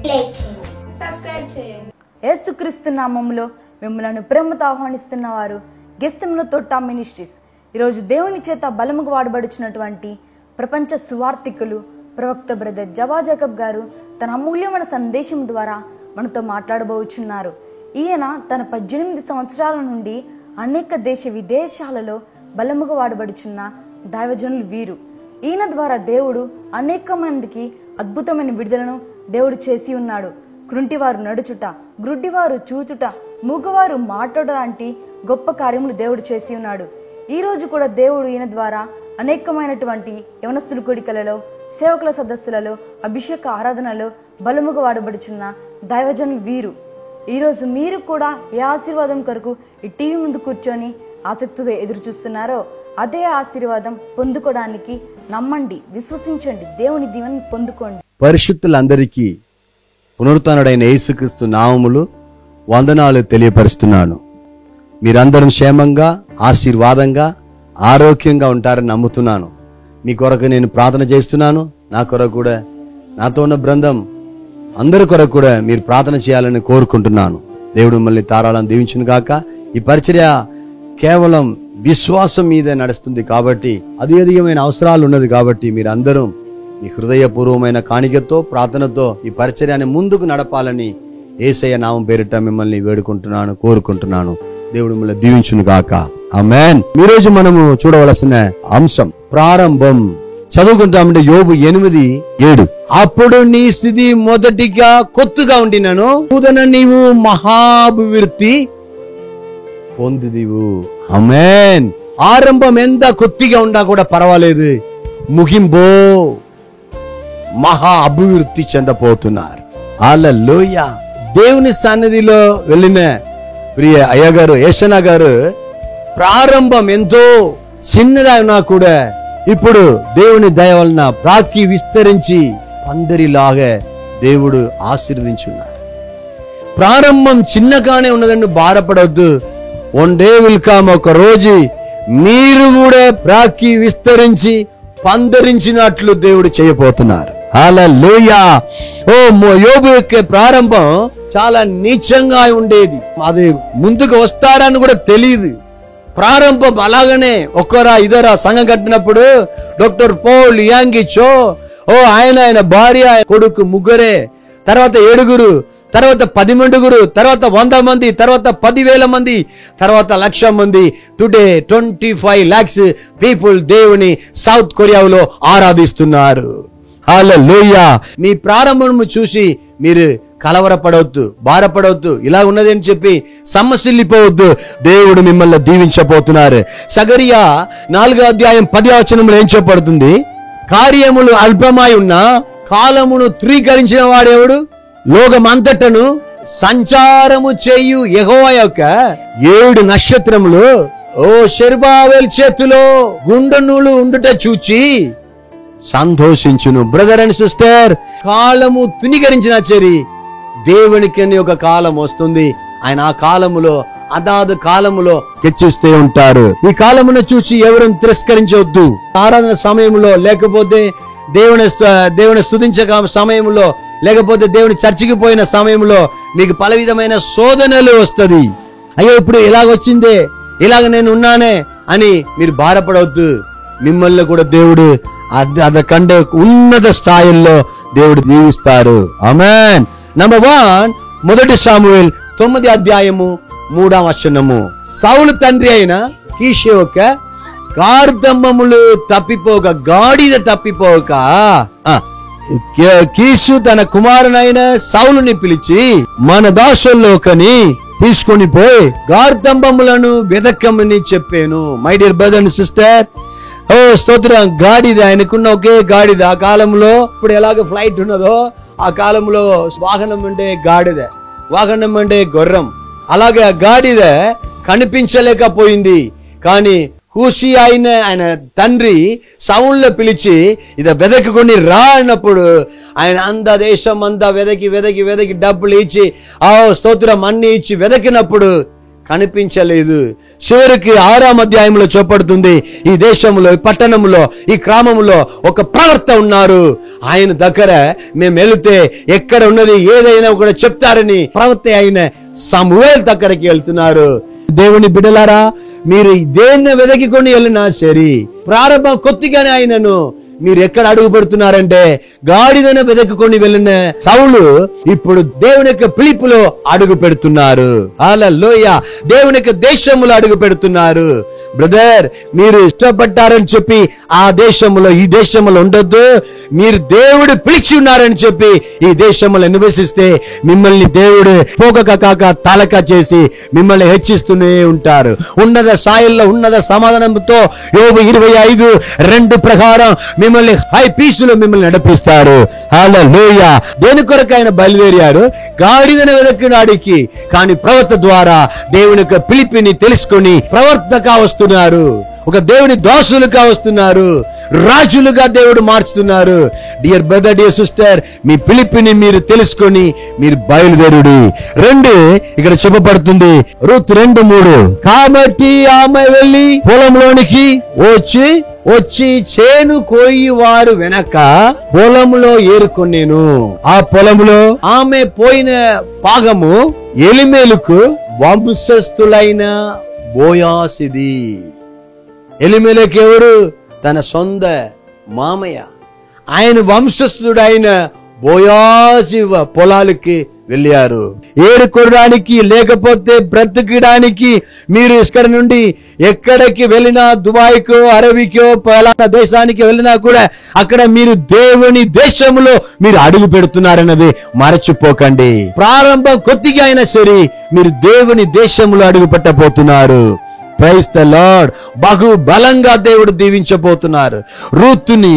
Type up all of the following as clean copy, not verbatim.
Subscribe చేయండి. యేసుక్రీస్తు నామములో మిమ్మల్ని ప్రేమతో ఆహ్వానిస్తున్న వారు గెస్తెముల తోట మినిస్ట్రీస్. ఈరోజు దేవుని చేత బలముగా వాడబడుచున్నటువంటి ప్రపంచ సువార్థికులు ప్రవక్త బ్రదర్ జవా జాకబ్ గారు తన అమూల్యమైన సందేశం ద్వారా మనతో మాట్లాడబోచున్నారు. ఈయన తన 18 సంవత్సరాల నుండి అనేక దేశ విదేశాలలో బలముగా వాడబడుచున్న దైవజనులు వీరు. ఈయన ద్వారా దేవుడు అనేక మందికి అద్భుతమైన విడుదలను దేవుడు చేసి ఉన్నాడు. కృంటివారు నడుచుట, గ్రుడ్డివారు చూచుట, మూగవారు మాట్లాడ లాంటి గొప్ప కార్యములు దేవుడు చేసి ఉన్నాడు. ఈ రోజు కూడా దేవుడు ఈయన ద్వారా అనేకమైనటువంటి యవనస్తుల కూడికలలో, సేవకుల సదస్సులలో, అభిషేక ఆరాధనలో బలముగా వాడబడుచున్న దైవజనులు వీరు. ఈరోజు మీరు కూడా ఏ ఆశీర్వాదం కొరకు ఈ టీవీ ముందు కూర్చొని ఆసక్తితో ఎదురు చూస్తున్నారో అదే ఆశీర్వాదం పొందుకోవడానికి నమ్మండి, విశ్వసించండి, దేవుని దీవెనని పొందుకోండి. పరిశుద్ధులందరికీ పునరుత్థానుడైన యేసుక్రీస్తు నామములు వందనాలు తెలియపరుస్తున్నాను. మీరందరం క్షేమంగా, ఆశీర్వాదంగా, ఆరోగ్యంగా ఉంటారని నమ్ముతున్నాను. మీ కొరకు నేను ప్రార్థన చేస్తున్నాను. నా కొరకు కూడా, నాతో ఉన్న బృందం అందరి కొరకు కూడా మీరు ప్రార్థన చేయాలని కోరుకుంటున్నాను. దేవుడు మిమ్మల్ని తారాలను దీవించును గాక. ఈ పరిచర్య కేవలం విశ్వాసం మీదే నడుస్తుంది కాబట్టి, అధికమైన అవసరాలు ఉన్నది కాబట్టి మీరందరూ మీ హృదయపూర్వమైన కాணிకతో, ప్రార్థనతో ఈ పరిచర్యాన్ని ముందుకు నడపాలని యేసయ్య నామం పేరిట మిమ్మల్ని వేడుకుంటున్నాను, కోరుకుంటున్నాను. దేవుడు మిమ్మల్ని దీవించును గాక. ఆమేన్. ఈ రోజు మనము చూడవలసిన అంశం ప్రారంభం. చదువుకుంటామంటే యోబు 8:7. అప్పుడు నీ స్థితి మొదటిగా కొత్తగా ఉండినను పూదన నీవు మహాభివృద్ధి పొందిదివు. ఆమేన్. ఆరంభం ఎంత కొద్దిగా ఉండా కూడా పర్వాలేదు, ముగింపో మహా అభివృద్ధి చెందపోతున్నారు. హల్లెలూయా. దేవుని సన్నిధిలో వెళ్ళిన ప్రియ అయ్యగారు యేసన్న గారు ప్రారంభం ఎంతో చిన్నదైనా కూడా ఇప్పుడు దేవుని దయ వలన ప్రాకి విస్తరించి అందరిలాగా దేవుడు ఆశీర్వదించున్నారు. ప్రారంభం చిన్నగానే ఉన్నదని భారపడవద్దు. వన్ డే విల్ కమ్, ఒక రోజు మీరు కూడా ప్రాకి విస్తరించి పందరించినట్లు దేవుడు చేయబోతున్నారు. హల్లెలూయా. యోబు యొక్క ప్రారంభం చాలా నీచంగా ఉండేది. అది ముందుకు వస్తారని కూడా తెలియదు. ప్రారంభం అలాగనే ఒకరా ఇదరా సంఘం కట్టినప్పుడు డాక్టర్ పౌల్ యాంగిచో ఆయన భార్య కొడుకు 3, తర్వాత 7, తర్వాత 10, తర్వాత 100 మంది, తర్వాత 10,000 మంది, తర్వాత 1,00,000 మంది. టుడే 25 lakhs పీపుల్ దేవుని సౌత్ కొరియాలో ఆరాధిస్తున్నారు. హల్లెలూయా. మీ ప్రారంభము చూసి మీరు కలవరపడవద్దు, భారపడవద్దు, ఇలా ఉన్నది అని చెప్పి సమస్యలిపోవద్దు. దేవుడు మిమ్మల్ని దీవించబోతున్నారు. సగరియా 4:10 ఏం చెప్పబడుతుంది? కార్యములు అల్పమై ఉన్న కాలమును త్రీకరించిన వాడెవడు? లోకమంతటను సంచారము చేయు యెహోవా యొక్క 7 నక్షత్రములు షెరుబాబెలు చేతిలో గుండెనూలు ఉండుట చూచి సంతోషించును. బ్రదర్ అండ్ సిస్టర్, కాలము తునికరించిన చెరి దేవునికి ఒక కాలం వస్తుంది. ఆయన ఆ కాలములో అదాదు కాలములో హెచ్చిస్తూ ఉంటారు. ఈ కాలమును చూసి ఎవరిని తిరస్కరించవద్దు. ఆరాధన సమయంలో, లేకపోతే దేవుని స్తుతించే సమయంలో, లేకపోతే దేవుని చర్చికి పోయిన సమయంలో మీకు పల విధమైన శోధనలు వస్తుంది. అయ్యో ఇప్పుడు ఇలాగొచ్చిందే, ఇలాగ నేను ఉన్నానే అని మీరు భారపడవద్దు. మిమ్మల్ని కూడా దేవుడు అదకంటే ఉన్నత స్థాయిల్లో దేవుడు దీవిస్తారు. ఆమేన్. నంబర్ 1, 1 సాముయేల్ 9:3. సౌలు తండ్రి అయిన కీషు యొక్క గార్ధంబములు తప్పిపోక, గాడిద తప్పిపోక కీషు తన కుమారునైన సౌలుని పిలిచి మన దాసుల్లోకని తీసుకొని పోయి గార్ధంబములను వెదకమని చెప్పాను. My dear brother and sister, స్తోత్రం. గాడిద, ఆయనకున్న ఒకే గాడిద. ఆ కాలంలో ఇప్పుడు ఎలాగ ఫ్లైట్ ఉన్నదో ఆ కాలంలో వాహనం అంటే గాడిద, వాహనం అంటే గుర్రం. అలాగే గాడిద కనిపించలేకపోయింది. కానీ హూషి ఆయన తండ్రి సౌలుని పిలిచి ఇద వెదకుకొని రా అన్నప్పుడు ఆయన దేశం అంతా వెదకి డబ్బులు ఇచ్చి స్తోత్రం అన్ని ఇచ్చి వెదకినప్పుడు కనిపించలేదు. చివరికి 6వ అధ్యాయంలో చూపడుతుంది, ఈ దేశంలో, ఈ పట్టణంలో, ఈ గ్రామంలో ఒక ప్రవక్త ఉన్నారు. ఆయన దగ్గర మేము వెళితే ఎక్కడ ఉన్నది ఏదైనా కూడా చెప్తారని ప్రవక్త అయిన సమూయేలు దగ్గరికి వెళ్తున్నారు. దేవుని బిడ్డలారా, మీరు దేన్ని వెదకికొని వెళ్ళినా సరే, ప్రారంభం కొద్దిగానే ఆయనను మీరు ఎక్కడ అడుగు పెడుతున్నారంటే, గాడిదను వెదకుకొని వెళ్ళిన సౌలు ఇప్పుడు దేవుని యొక్క పిలుపులో అడుగు పెడుతున్నారు. హల్లెలూయా. దేవుని యొక్క దేశంలో అడుగు పెడుతున్నారు. బ్రదర్, మీరు ఇష్టపడ్డారని చెప్పి ఆ దేశంలో, ఈ దేశంలో ఉండొద్దు. మీరు దేవుడు పిలిచి ఉన్నారని చెప్పి ఈ దేశంలో నివసిస్తే మిమ్మల్ని దేవుడు పోగక కాక తలక చేసి మిమ్మల్ని హెచ్చిస్తూనే ఉంటారు. ఉన్నత స్థాయిల్లో ఉన్నత సమాధానంతో యోబు 25:2 ప్రకారం మిమ్మల్ని హై పీసులో మిమ్మల్ని నడిపిస్తారు. హల్లెలూయా. దేని కొరకు ఆయన బయలుదేరారు? గాడిదను వెదకడానికి. కానీ ప్రవక్త ద్వారా దేవుని యొక్క పిలిపిని తెలుసుకొని ప్రవర్తనగా వస్తున్నారు. ఒక దేవుని దాసులుగా వస్తున్నారు. రాజులుగా దేవుడు మార్చుతున్నారు. డియర్ బ్రదర్, డియర్ సిస్టర్, మీ పిలిపిని మీరు తెలుసుకొని మీరు బయలుదేరుడి. 2 ఇక్కడ చెప్పబడుతుంది, రూతు 2:3. కాబట్టి ఆమె వెళ్ళి పొలంలోనికి వచ్చి చేను కోయి వారు వెనక పొలంలో ఏరుకొనేను. ఆ పొలంలో ఆమె పోయిన భాగము ఎలిమేలుకు వంశస్థులైన బోయాసిది. ఎలిమెలెకు ఎవరు? తన సొంత మామయ్య. ఆయన వంశస్థుడైన బోయాజు పొలాలకి వెళ్ళారు. ఏరుకోవడానికి లేకపోతే బ్రతికడానికి మీరు ఇక్కడ నుండి ఎక్కడికి వెళ్ళినా, దుబాయ్కో అరబీకో పలానా దేశానికి వెళ్ళినా కూడా అక్కడ మీరు దేవుని దేశంలో మీరు అడుగు పెడుతున్నారన్నది మరచిపోకండి. ప్రారంభం కొద్దిగా అయినా సరే మీరు దేవుని దేశంలో అడుగు పెట్టబోతున్నారు. Praise the lord. బహు బలంగా దేవుడు దీవించబోతున్నారు. రూట్ని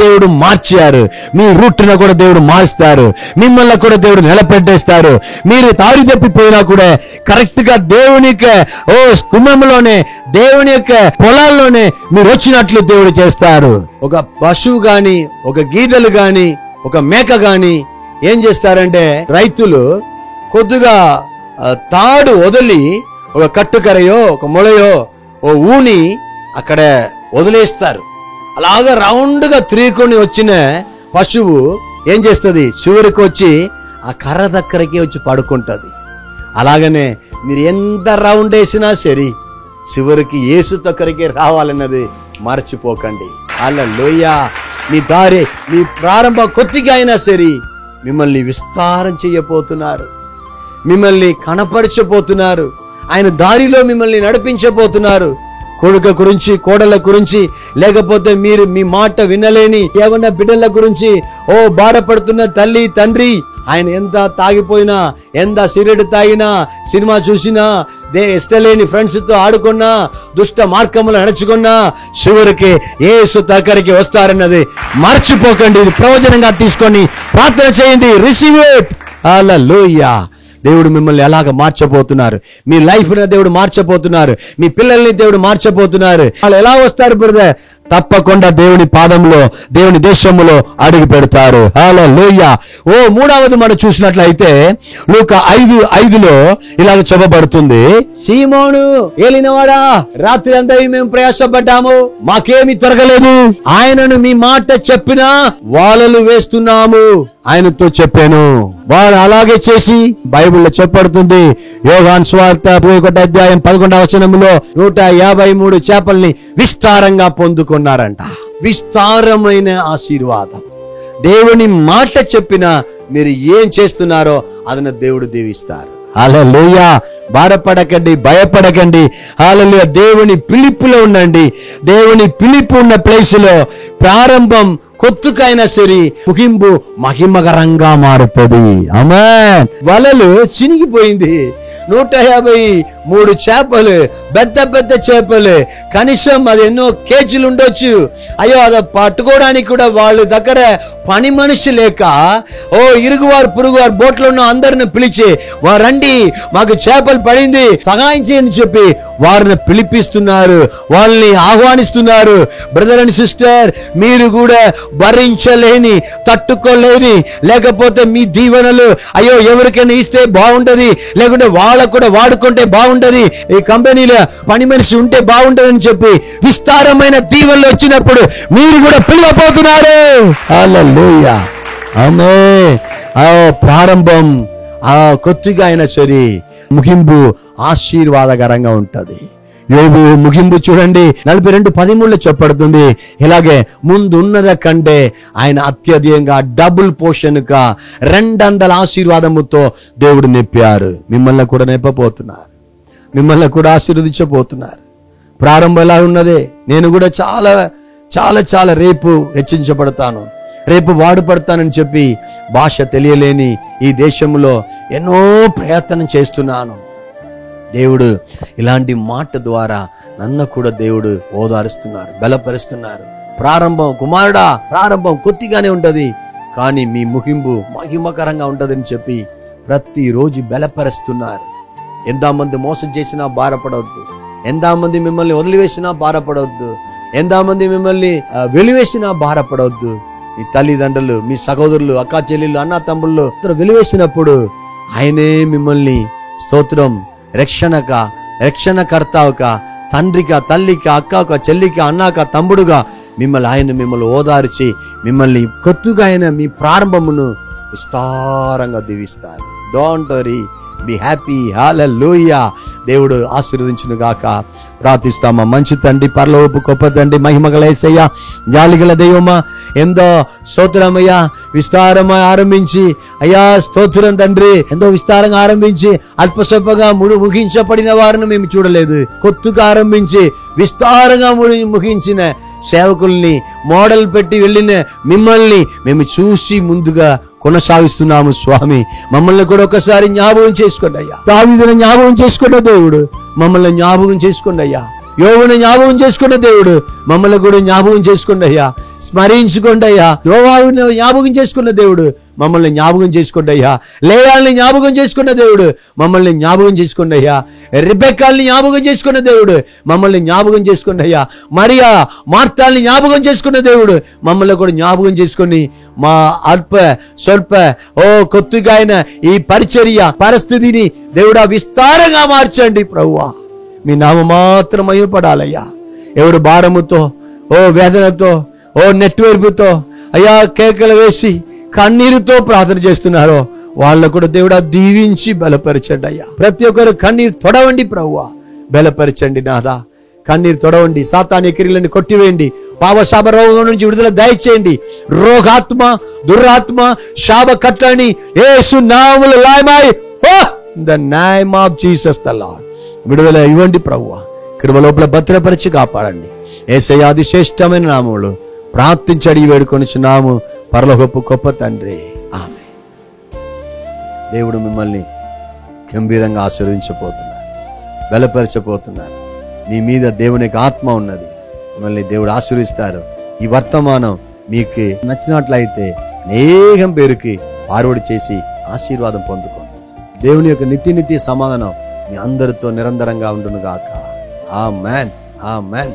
దేవుడు మార్చారు. మీ రూట్ను కూడా దేవుడు మార్చుతారు. మిమ్మల్ని కూడా దేవుడు నిలబెట్టేస్తారు. మీరు తాడి తప్పిపోయినా కూడా కరెక్ట్ గా దేవుని యొక్క కుటుంబంలోనే, దేవుని యొక్క పొలాల్లోనే మీరు వచ్చినట్లు దేవుడు చేస్తారు. ఒక పశువు గాని, ఒక గీదలు గాని, ఒక మేక గాని ఏం చేస్తారంటే, రైతులు కొద్దిగా తాడు వదిలి ఒక కట్టుకరయో ఒక మొలయో ఓ ఊని అక్కడ వదిలేస్తారు. అలాగా రౌండ్ గా తిరుగుకొని వచ్చిన పశువు ఏం చేస్తుంది? చివరికి వచ్చి ఆ కర్ర దగ్గరికి వచ్చి పడుకుంటది. అలాగనే మీరు ఎంత రౌండ్ వేసినా సరే చివరికి యేసు దగ్గరికి రావాలన్నది మర్చిపోకండి. హల్లెలూయా. మీ దారి, మీ ప్రారంభం కొద్దిగా అయినా సరే మిమ్మల్ని విస్తారం చేయబోతున్నారు. మిమ్మల్ని కనపరచబోతున్నారు. ఆయన దారిలో మిమ్మల్ని నడిపించబోతున్నారు. కొడుకు గురించి, కోడల గురించి, లేకపోతే మీరు మీ మాట వినలేని ఏమన్నా బిడ్డల గురించి బాధపడుతున్న తల్లి తండ్రి, ఆయన ఎంత తాగిపోయినా, ఎంత సిగరెట్ తాగినా, సినిమా చూసినా, ఇష్టలేని ఫ్రెండ్స్ తో ఆడుకున్నా, దుష్ట మార్గములు నడుచుకున్నా చివరికి యేసు దగ్గరికి వస్తారన్నది మర్చిపోకండి. ఇది ప్రయోజనంగా తీసుకొని ప్రార్థన చేయండి. Receive it. హల్లెలూయా. దేవుడు మిమ్మల్ని ఎలాగ మార్చబోతున్నారు. మీ లైఫ్ దేవుడు మార్చబోతున్నారు. మీ పిల్లల్ని దేవుడు మార్చబోతున్నారు. వాళ్ళు ఎలా వస్తారు బ్రదర్? తప్పకుండా దేవుని పాదంలో, దేవుని దేశంలో అడుగు పెడతారు. హల్లెలూయా. మూడవది మనం చూసినట్లయితే లూకా 5:5 ఇలాగ చెప్పబడుతుంది, సీమోను ఏలినవాడా, రాత్రి అంతా మేము ప్రయాసపడ్డాము, మాకేమి దొరకలేదు. ఆయనను మీ మాట చెప్పినా వాలలు వేస్తున్నాము ఆయనతో చెప్పాను. వారు అలాగే చేసి, బైబిల్లో చెప్పబడుతుంది, యోహాను సువార్త 11:11 153 చేపల్ని విస్తారంగా పొందుకున్నారంట. విస్తారమైన ఆశీర్వాదం. దేవుని మాట చెప్పినా మీరు ఏం చేస్తున్నారో అదన దేవుడు దీవిస్తారు. హల్లెలూయా. బాధపడకండి, భయపడకండి. హల్లెలూయా. దేవుని పిలుపులో ఉండండి. దేవుని పిలుపు ఉన్న ప్లేస్ లో ప్రారంభం కొత్తకైనా సరే ముగింపు మహిమకరంగా మారుతుంది. ఆమేన్. వలలు చినిగిపోయింది. 150 3 చేపలు, పెద్ద పెద్ద చేపలు, కనీసం అది ఎన్నో కేజీలు ఉండొచ్చు. అయ్యో అది పట్టుకోవడానికి కూడా వాళ్ళ దగ్గర పని మనిషి లేక ఇరుగువారు పొరుగువారు బోట్లో ఉన్న అందరిని పిలిచి వారండి మాకు చేపలు పడింది సహాయం చేయని చెప్పి వారిని పిలిపిస్తున్నారు, వాళ్ళని ఆహ్వానిస్తున్నారు. బ్రదర్ అండ్ సిస్టర్, మీరు కూడా భరించలేని, తట్టుకోలేని, లేకపోతే మీ దీవెనలు అయ్యో ఎవరికైనా ఇస్తే బాగుంటది, లేకుంటే వాళ్ళకు కూడా వాడుకుంటే బాగుంటది, ఈ కంపెనీలో పని మనిషి ఉంటే బాగుంటది అని చెప్పి విస్తారమైన దీవెనలు వచ్చినప్పుడు మీరు కూడా పిలువబోతున్నారు. హల్లెలూయా, ఆమేన్. ప్రారంభం కొద్దిగా అయినా సరే ముగింపు ఆశీర్వాదకరంగా ఉంటది. యోబు ముగింపు చూడండి, 42:13 చెప్పబడుతుంది, ఇలాగే ముందున్నద కంటే ఆయన అత్యధికంగా డబుల్ పోషన్గా 200 ఆశీర్వాదముతో దేవుడు నింపారు. మిమ్మల్ని కూడా నింపబోతున్నారు, మిమ్మల్ని కూడా ఆశీర్వదించబోతున్నారు. ప్రారంభం ఎలా ఉన్నదే, నేను కూడా చాలా చాలా చాలా రేపు హెచ్చించబడతాను, రేపు వాడుపడతానని చెప్పి భాష తెలియలేని ఈ దేశంలో ఎన్నో ప్రయత్నం చేస్తున్నాను. దేవుడు ఇలాంటి మాట ద్వారా నన్ను కూడా దేవుడు ఓదారుస్తున్నారు, బలపరుస్తున్నారు. ప్రారంభం కుమారుడా, ప్రారంభం కొద్దిగానే ఉంటది, కానీ మీ ముగింపు మహిమకరంగా ఉంటదని చెప్పి ప్రతిరోజు బలపరుస్తున్నారు. ఎంతమంది మోసం చేసినా భారపడవద్దు, ఎంతమంది మిమ్మల్ని వదిలివేసినా భారపడవద్దు, ఎంతమంది మిమ్మల్ని వెలివేసినా భారపడవద్దు. మీ తల్లిదండ్రులు, మీ సహోదరులు, అక్క చెల్లెళ్ళు, అన్న తమ్ముళ్ళు వెలివేసినప్పుడు ఆయనే మిమ్మల్ని స్తోత్రం రక్షణకర్తగా, తండ్రిగా, తల్లికి, అక్కక, చెల్లికి, అన్నాక, తమ్ముడుగా మిమ్మల్ని ఓదార్చి మిమ్మల్ని కొత్తగా ఆయన మీ ప్రారంభమును విస్తారంగా దీవిస్తారు. Don't worry, be happy. Hallelujah. దేవుడు ఆశీర్వదించును గాక. ప్రార్థిస్తామా. మంచి తండ్రి, పరలోకపు గొప్ప తండ్రి, మహిమగల యేసయ్యా, జాలిగల దైవమా, ఎంతో స్తోత్రమయ్యా. విస్తారంగా ఆరంభించి అయ్యా స్తోత్రం తండ్రి, ఎంతో విస్తారంగా ఆరంభించి అల్పస్వల్పంగా ముగించబడిన వారిని మేము చూడలేదు. కొత్తగా ఆరంభించి విస్తారంగా ముగించిన సేవకుల్ని, మోడల్ పెట్టి వెళ్ళిన మిమ్మల్ని మేము చూసి ముందుగా కొనసాగిస్తున్నాము స్వామి. మమ్మల్ని కూడా ఒకసారి జ్ఞాపకం చేసుకోండి అయ్యా. దావీదుని జ్ఞాపకం చేసుకోండి దేవుడు, మమ్మల్ని జ్ఞాపకం చేసుకోండి అయ్యా. యోబుని జ్ఞాపకం చేసుకోండి దేవుడు, మమ్మల్ని కూడా జ్ఞాపకం చేసుకోండి అయ్యా. స్మరించుకోండి అయ్యా. యోవాబుని జ్ఞాపకం చేసుకున్న దేవుడు, మమ్మల్ని జ్ఞాపకం చేసుకోండి అయ్యా. లేయాల్ని జ్ఞాపకం చేసుకున్న దేవుడు, మమ్మల్ని జ్ఞాపకం చేసుకోండి అయ్యా. రెబెక్కాల్ని జ్ఞాపకం చేసుకున్న దేవుడు, మమ్మల్ని జ్ఞాపకం చేసుకోండి అయ్యా. మరియా మార్తాల్ని జ్ఞాపకం చేసుకున్న దేవుడు, మమ్మల్ని కూడా జ్ఞాపకం చేసుకుని మా అల్ప స్వల్ప కొత్తగా అయిన ఈ పరిచర్య పరిస్థితిని దేవుడా విస్తారంగా మార్చండి ప్రభువా. మీ నామ మాత్రం మహిమపడాలయ్యా. ఎవరు భారముతో, వేదనతో, నెట్వర్క్తో అయ్యా కేకలు వేసి కన్నీరుతో ప్రార్థన చేస్తున్నారో వాళ్ళకు కూడా దేవుడా దీవించి బలపరచండి అయ్యా. ప్రతి ఒక్కరు కన్నీరు తొడవండి ప్రభువా, బలపరచండి నాదా. కన్నీరు తొడవండి, సాతాను క్రియలను కొట్టివేయండి, పాపశాప రోగం నుంచి విడుదల దయచేయండి. రోగాత్మ, దురాత్మ, శాప కట్టని యేసు నామములో లయమై in the name of Jesus the Lord విడుదల ఇవ్వండి ప్రభువా. కృప లోపల భద్రపరిచి కాపాడండి. యేసయ్య అతి శ్రేష్టమైన నామములో ప్రార్థించి అడిగి వేడుకొనుచున్నాము పరలోకపు గొప్ప తండ్రి, ఆమేన్. దేవుడు మిమ్మల్ని గంభీరంగా ఆశీర్వదించబోతున్నారు, బలపరచబోతున్నారు. మీ మీద దేవుని యొక్క ఆత్మ ఉన్నది, మిమ్మల్ని దేవుడు ఆశీర్వదిస్తారు. ఈ వర్తమానం మీకు నచ్చినట్లయితే అనేకం పేరుకి ఫార్వర్డ్ చేసి ఆశీర్వాదం పొందుకోండి. దేవుని యొక్క నిత్య సమాధానం మీ అందరితో నిరంతరంగా ఉండును గాక. ఆమేన్, ఆమేన్.